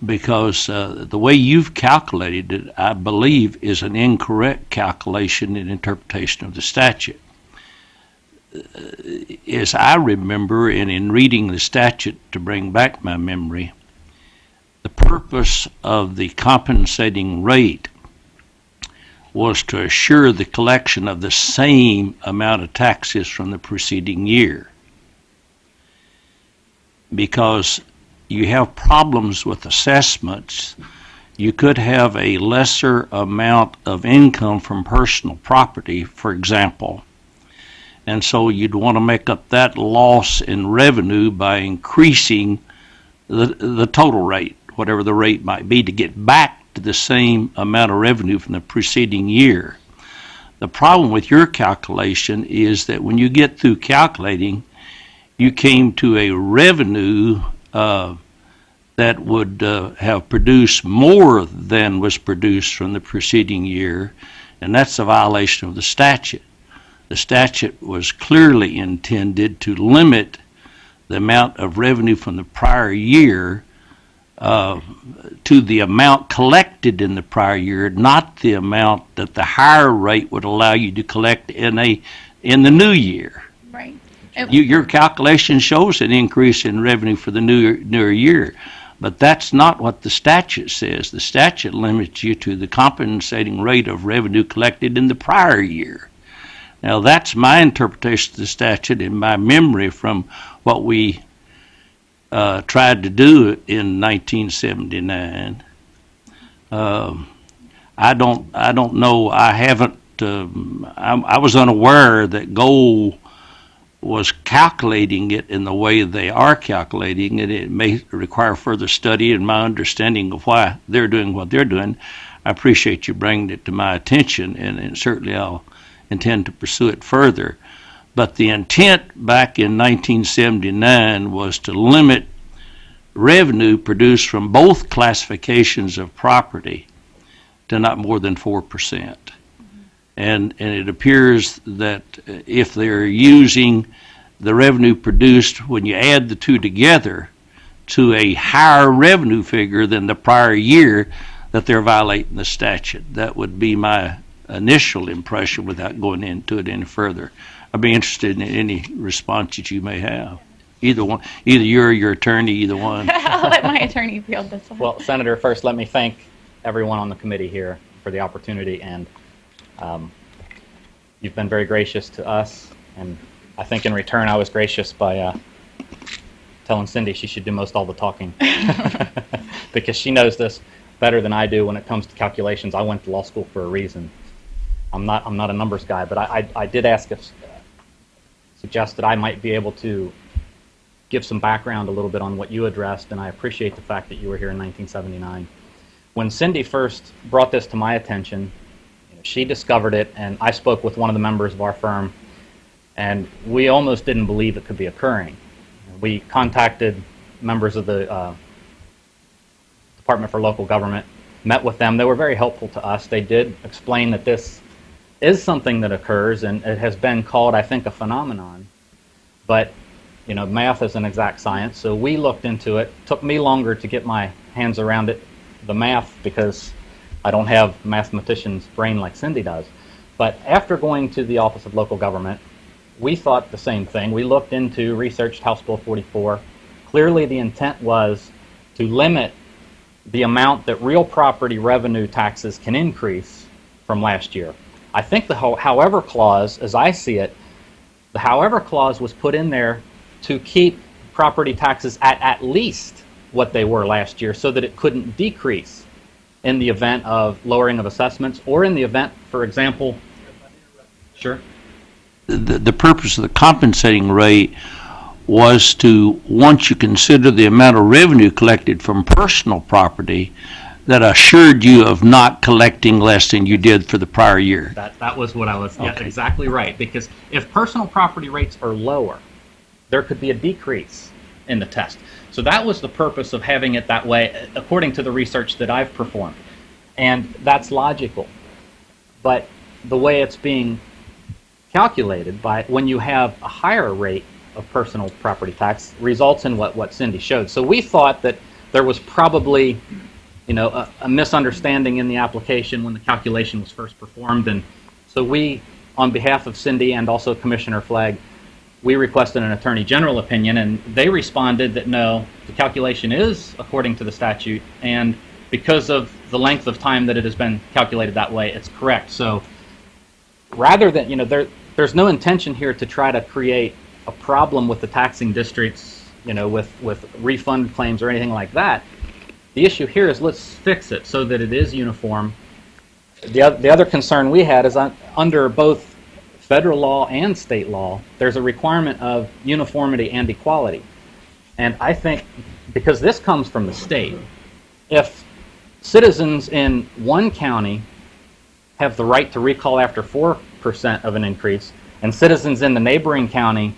because the way you've calculated it, I believe, is an incorrect calculation and interpretation of the statute. As I remember, and in reading the statute to bring back my memory, the purpose of the compensating rate was to assure the collection of the same amount of taxes from the preceding year. Because you have problems with assessments, you could have a lesser amount of income from personal property, for example, and so you'd want to make up that loss in revenue by increasing the total rate, whatever the rate might be, to get back to the same amount of revenue from the preceding year. The problem with your calculation is that when you get through calculating, you came to a revenue that would have produced more than was produced from the preceding year, and that's a violation of the statute. The statute was clearly intended to limit the amount of revenue from the prior year to the amount collected in the prior year, not the amount that the higher rate would allow you to collect in the new year. Right. Your calculation shows an increase in revenue for the newer year, but that's not what the statute says. The statute limits you to the compensating rate of revenue collected in the prior year. Now, that's my interpretation of the statute in my memory from what we tried to do in 1979. I don't know. I haven't. I was unaware that Gold was calculating it in the way they are calculating it. It may require further study and my understanding of why they're doing what they're doing. I appreciate you bringing it to my attention, and certainly I'll intend to pursue it further. But the intent back in 1979 was to limit revenue produced from both classifications of property to not more than 4%. And it appears that if they're using the revenue produced when you add the two together to a higher revenue figure than the prior year, that they're violating the statute. That would be my initial impression without going into it any further. I'd be interested in any response that you may have. Either one, either you or your attorney, either one. I'll let my attorney field this one. Well, Senator, first let me thank everyone on the committee here for the opportunity, and you've been very gracious to us, and I think in return I was gracious by telling Cindy she should do most all the talking because she knows this better than I do when it comes to calculations. I went to law school for a reason. I'm not a numbers guy, but I did ask if suggest that I might be able to give some background a little bit on what you addressed, and I appreciate the fact that you were here in 1979. When Cindy first brought this to my attention, she discovered it, and I spoke with one of the members of our firm, and we almost didn't believe it could be occurring. We contacted members of the Department for Local Government, met with them. They were very helpful to us. They did explain that this is something that occurs, and it has been called, I think, a phenomenon. But, you know, math is an exact science, so we looked into it. It took me longer to get my hands around it, the math, because I don't have a mathematician's brain like Cindy does. But after going to the Office of Local Government, we thought the same thing. We looked into, researched House Bill 44. Clearly the intent was to limit the amount that real property revenue taxes can increase from last year. I think the however clause, as I see it, the however clause was put in there to keep property taxes at least what they were last year so that it couldn't decrease in the event of lowering of assessments or in the event, for example, sure. The purpose of the compensating rate was to, once you consider the amount of revenue collected from personal property, that assured you of not collecting less than you did for the prior year. That was what I was, yeah, exactly right. Because if personal property rates are lower, there could be a decrease in the test. So that was the purpose of having it that way, according to the research that I've performed. And that's logical. But the way it's being calculated, by when you have a higher rate of personal property tax, results in what Cindy showed. So we thought that there was probably, a misunderstanding in the application when the calculation was first performed. And so we, on behalf of Cindy and also Commissioner Flagg, we requested an Attorney General opinion, and they responded that no, the calculation is according to the statute, and because of the length of time that it has been calculated that way, it's correct. So rather than, there's no intention here to try to create a problem with the taxing districts, with refund claims or anything like that. The issue here is let's fix it so that it is uniform. The other concern we had is under both federal law and state law, there's a requirement of uniformity and equality. And I think, because this comes from the state, if citizens in one county have the right to recall after 4% of an increase, and citizens in the neighboring county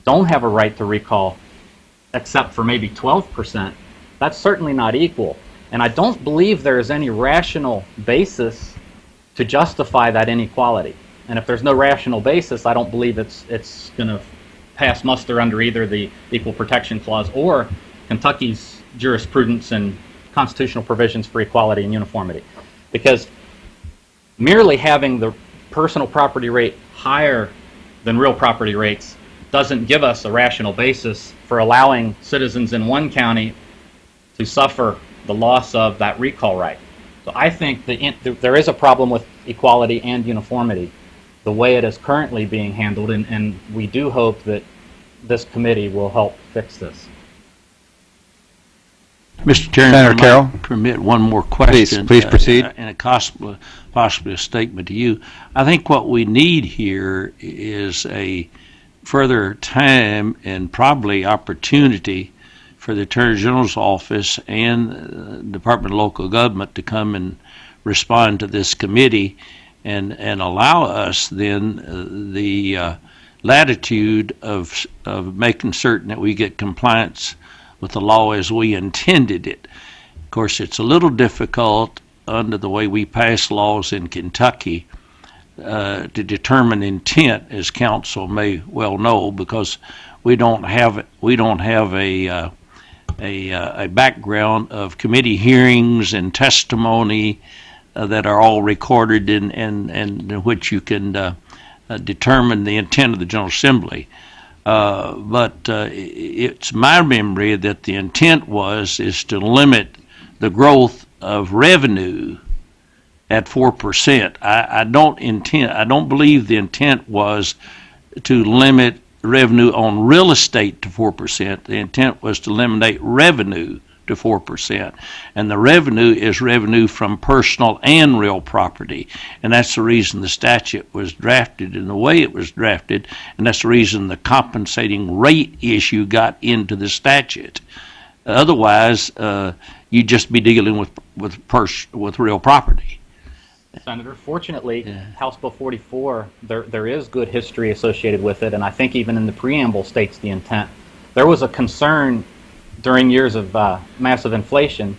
don't have a right to recall except for maybe 12%, that's certainly not equal. And I don't believe there is any rational basis to justify that inequality. And if there's no rational basis, I don't believe it's going to pass muster under either the Equal Protection Clause or Kentucky's jurisprudence and constitutional provisions for equality and uniformity. Because merely having the personal property rate higher than real property rates doesn't give us a rational basis for allowing citizens in one county to suffer the loss of that recall right. So I think there is a problem with equality and uniformity the way it is currently being handled, and we do hope that this committee will help fix this. Mr. Chairman, Senator if I Carroll? might permit one more question. Please proceed. And possibly a statement to you. I think what we need here is a further time and probably opportunity for the Attorney General's office and Department of Local Government to come and respond to this committee and allow us then the latitude of making certain that we get compliance with the law as we intended it. Of course, it's a little difficult under the way we pass laws in Kentucky to determine intent, as counsel may well know, because we don't have a background of committee hearings and testimony that are all recorded and in which you can determine the intent of the General Assembly. But it's my memory that the intent is to limit the growth of revenue at 4%. I don't believe the intent was to limit revenue on real estate to 4%. The intent was to eliminate revenue to 4%. And the revenue is revenue from personal and real property. And that's the reason the statute was drafted in the way it was drafted, and that's the reason the compensating rate issue got into the statute. Otherwise, you'd just be dealing with real property. Senator, fortunately, House Bill 44, there is good history associated with it, and I think even in the preamble states the intent. There was a concern during years of massive inflation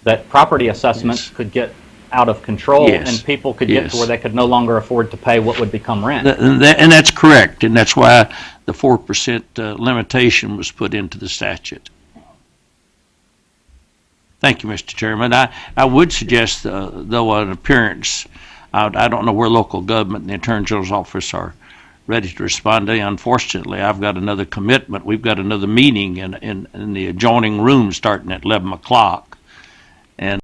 that property assessments could get out of control, and people could get to where they could no longer afford to pay what would become rent. And that's correct, and that's why the 4% limitation was put into the statute. Thank you, Mr. Chairman. I would suggest, though, an appearance. I don't know where local government and the Attorney General's office are ready to respond. Unfortunately, I've got another commitment. We've got another meeting in the adjoining room starting at 11 o'clock.